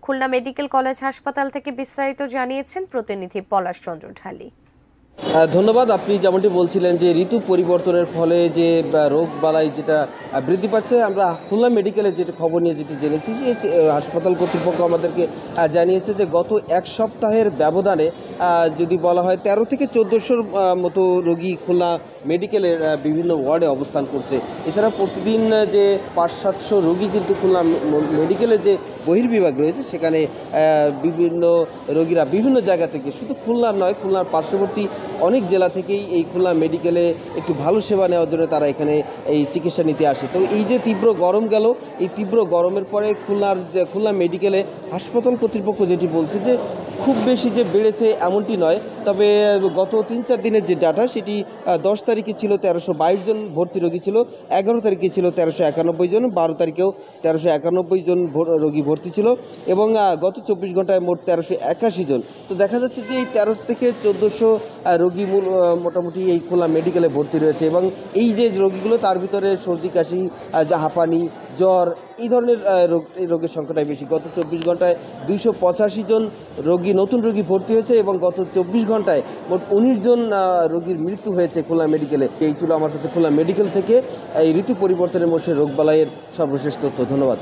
Khulna medical college হাসপাতাল থেকে বিস্তারিত জানিয়েছেন প্রতিনিধি পলাশ চন্দ্র ঢালি। ধন্যবাদ। আপনি যেমনটি বলছিলেন যে ঋতু পরিবর্তনের ফলে যে রোগ বালাই যেটা বৃদ্ধি পাচ্ছে, আমরা খুলনা মেডিকেলের যেটা খবর নিয়ে যেটি জেনেছি যে হাসপাতাল কর্তৃপক্ষ আমাদেরকে জানিয়েছে যে গত এক সপ্তাহের ব্যবধানে যদি বলা হয় 13 থেকে 1400 মতো রোগী খুলনা মেডিকেলের বিভিন্ন ওয়ার্ডে অবস্থান করছে। এছাড়া প্রতিদিন যে 500-700 রোগী কিন্তু খুলনা মেডিকেলের যে বহির্বিভাগ রয়েছে সেখানে বিভিন্ন রোগীরা বিভিন্ন জায়গা থেকে, শুধু খুলনার নয়, খুলনার পার্শ্ববর্তী অনেক জেলা থেকেই এই খুলনা মেডিকেলে একটু ভালো সেবা নেওয়ার জন্য তারা এখানে এই চিকিৎসা নিতে আসে। তো এই যে তীব্র গরম গেল, এই তীব্র গরমের পরে খুলনা মেডিকেলে হাসপাতাল কর্তৃপক্ষ যেটি বলছে যে খুব বেশি যে বেড়েছে এমনটি নয়, তবে গত 3-4 দিনের যে ডাটা সেটি 10 তারিখে ছিল 1322 জন ভর্তি রোগী ছিল, 11 তারিখে ছিল 1391 জন, 12 তারিখেও 1391 জন রোগী ভর্তি ছিল এবং গত 24 ঘন্টায় মোট 1381 জন। তো দেখা যাচ্ছে যে এই 13 থেকে 1400 রোগী মোটামুটি এই খুলনা মেডিকেলে ভর্তি রয়েছে এবং এই যে রোগীগুলো তার ভিতরে সর্দি কাশি, হাঁপানি, জ্বর, এই ধরনের রোগের সংখ্যাটাই বেশি। গত 24 ঘন্টায় 285 জন নতুন রোগী ভর্তি হয়েছে এবং গত 24 ঘন্টায় মোট 19 জন রোগীর মৃত্যু হয়েছে খুলনা মেডিকেলে। এই ছিল আমার কাছে খুলনা মেডিকেল থেকে এই ঋতু পরিবর্তনের মধ্যে রোগবালাইয়ের সর্বশেষ তথ্য। ধন্যবাদ।